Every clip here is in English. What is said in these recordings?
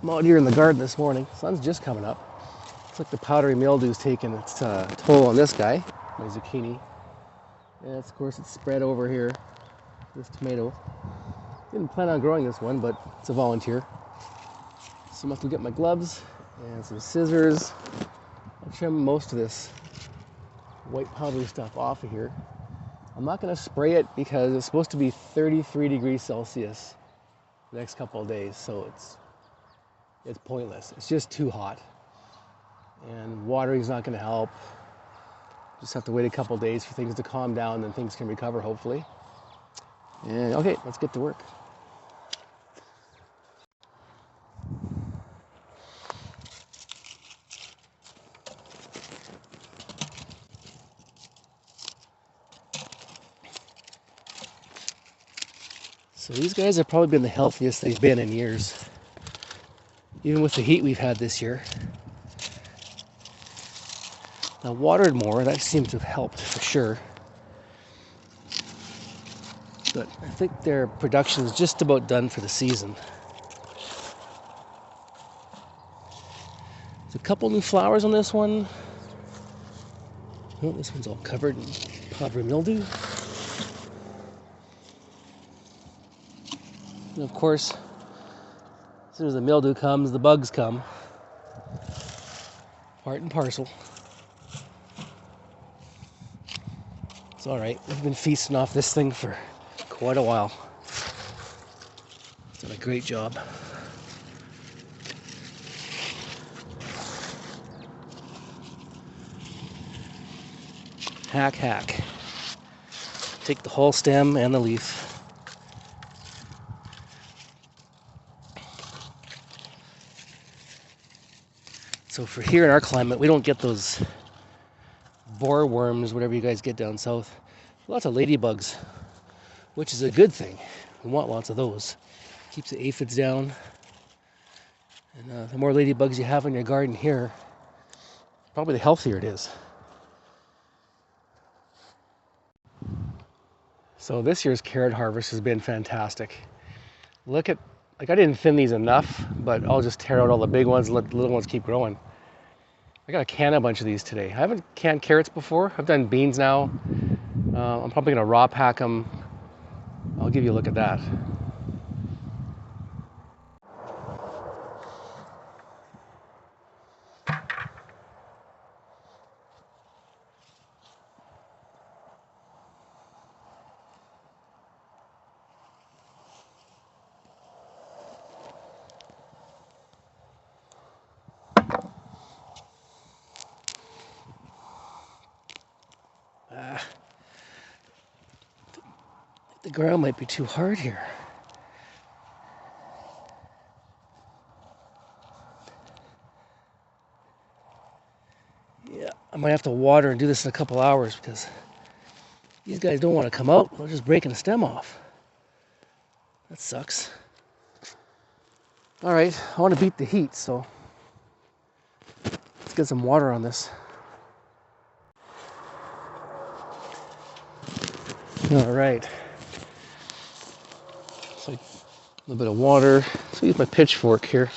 I'm out here in the garden this morning. Sun's just coming up. Looks like the powdery mildew's taking its toll on this guy, my zucchini. And of course it's spread over here, this tomato. Didn't plan on growing this one, but it's a volunteer. So I'm going to get my gloves and some scissors. I'll trim most of this white powdery stuff off of here. I'm not going to spray it because it's supposed to be 33 degrees Celsius the next couple of days, so it's pointless. It's just too hot. And watering's not going to help. Just have to wait a couple of days for things to calm down, then things can recover, hopefully. And okay, let's get to work. So these guys have probably been the healthiest they've been in years, even with the heat we've had this year. Now watered more, that seems to have helped for sure. But I think their production is just about done for the season. There's a couple new flowers on this one. Oh, this one's all covered in powdery mildew. And of course, as soon as the mildew comes, the bugs come. Part and parcel. It's all right. We've been feasting off this thing for quite a while. It's done a great job. Hack, hack. Take the whole stem and the leaf. So for here in our climate, we don't get those borer worms, whatever you guys get down south. Lots of ladybugs, which is a good thing. We want lots of those. Keeps the aphids down. And the more ladybugs you have in your garden here, probably the healthier it is. So this year's carrot harvest has been fantastic. Look at, I didn't thin these enough, but I'll just tear out all the big ones and let the little ones keep growing. I got to can a bunch of these today. I haven't canned carrots before. I've done beans now. I'm probably going to raw pack them. I'll give you a look at that. The ground might be too hard here. Yeah, I might have to water and do this in a couple hours because these guys don't want to come out. They're just breaking the stem off. That sucks. All right, I want to beat the heat, so let's get some water on this. All right. So a little bit of water. So use my pitchfork here.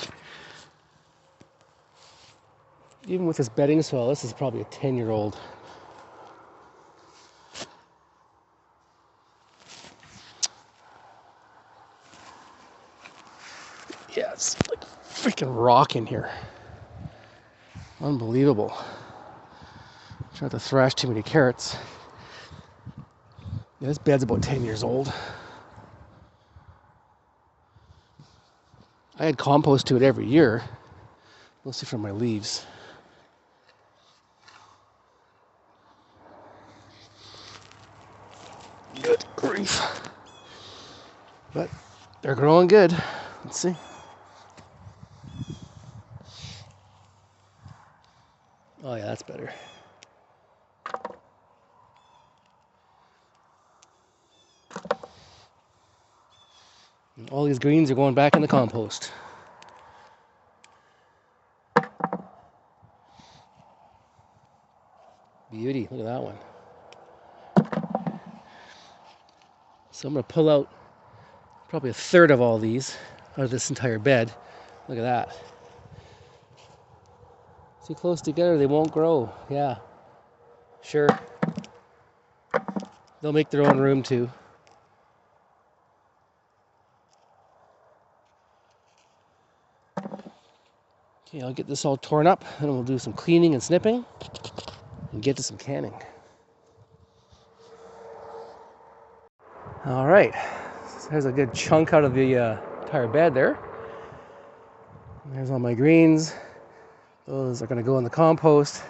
Even with this bedding soil, this is probably a 10-year-old. Yeah, it's like freaking rock in here. Unbelievable. Try not to thrash too many carrots. Yeah, this bed's about 10 years old. I add compost to it every year, mostly from my leaves. Good grief. But they're growing good. Let's see. Oh yeah, that's better. And all these greens are going back in the compost. Beauty, look at that one. So I'm going to pull out probably a third of all these out of this entire bed. Look at that. Too close together, they won't grow. Yeah, sure. They'll make their own room too. Okay, I'll get this all torn up, and we'll do some cleaning and snipping, and get to some canning. All right, so there's a good chunk out of the entire bed there. There's all my greens. Those are going to go in the compost.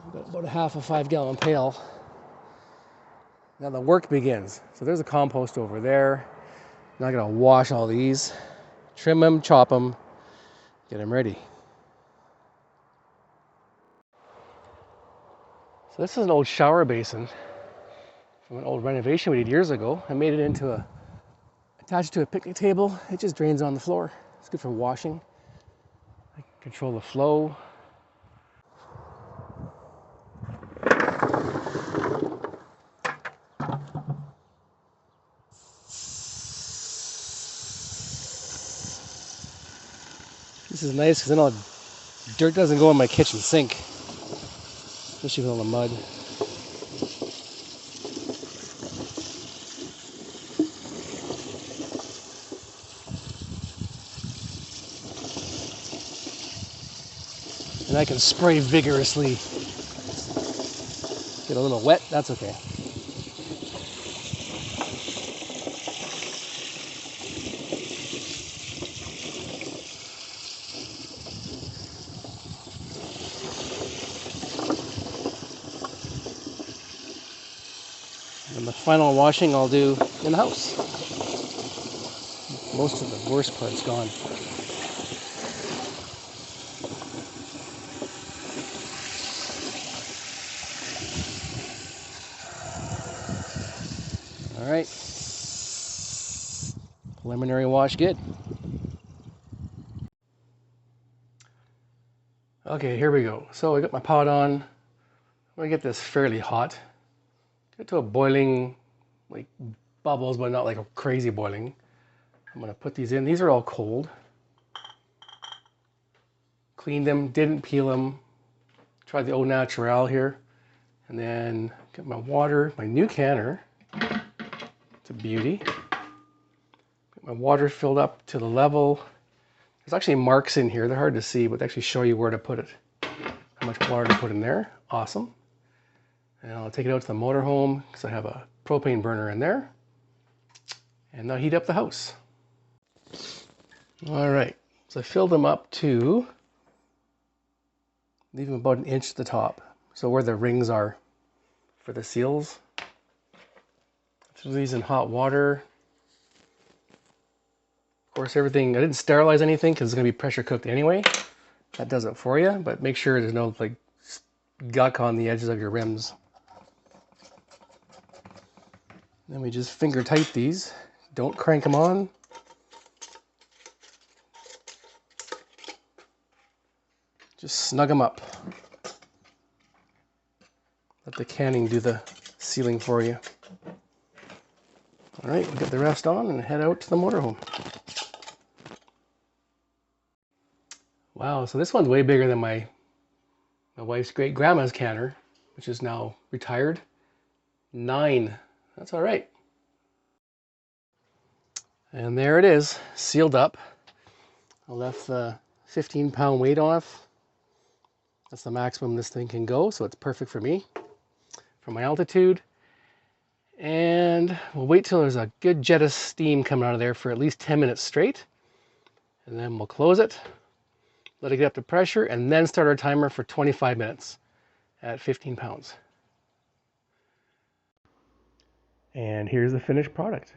I've got about a half a 5-gallon pail. Now the work begins. So there's a compost over there. Now I'm going to wash all these, trim them, chop them, get them ready. So this is an old shower basin from an old renovation we did years ago. I made it into attached to a picnic table. It just drains on the floor. It's good for washing. I can control the flow. This is nice because then all dirt doesn't go in my kitchen sink, especially with all the mud. And I can spray vigorously. Get a little wet, that's okay. And the final washing I'll do in the house. Most of the worst part's gone. All right. Preliminary wash good. Okay, here we go. So I got my pot on. I'm gonna get this fairly hot. Get to a boiling, like bubbles, but not like a crazy boiling. I'm gonna put these in. These are all cold. Cleaned them, didn't peel them. Tried the au naturel here. And then get my water, my new canner. It's a beauty. Get my water filled up to the level. There's actually marks in here. They're hard to see, but they actually show you where to put it. How much water to put in there. Awesome. And I'll take it out to the motorhome because I have a propane burner in there. And I'll heat up the house. All right. So I filled them up to, leave them about 1 inch at the top. So where the rings are for the seals. Throw these in hot water. Of course, everything, I didn't sterilize anything because it's going to be pressure cooked anyway. That does it for you, but make sure there's no like gunk on the edges of your rims. Then we just finger tight these. Don't crank them on. Just snug them up. Let the canning do the sealing for you. All right, we'll get the rest on and head out to the motorhome. Wow, so this one's way bigger than my wife's great grandma's canner, which is now retired. 9, that's all right. And there it is, sealed up. I left the 15-pound weight off. That's the maximum this thing can go, so it's perfect for me, for my altitude. And we'll wait till there's a good jet of steam coming out of there for at least 10 minutes straight. And then we'll close it, let it get up to pressure, and then start our timer for 25 minutes at 15 pounds. And here's the finished product.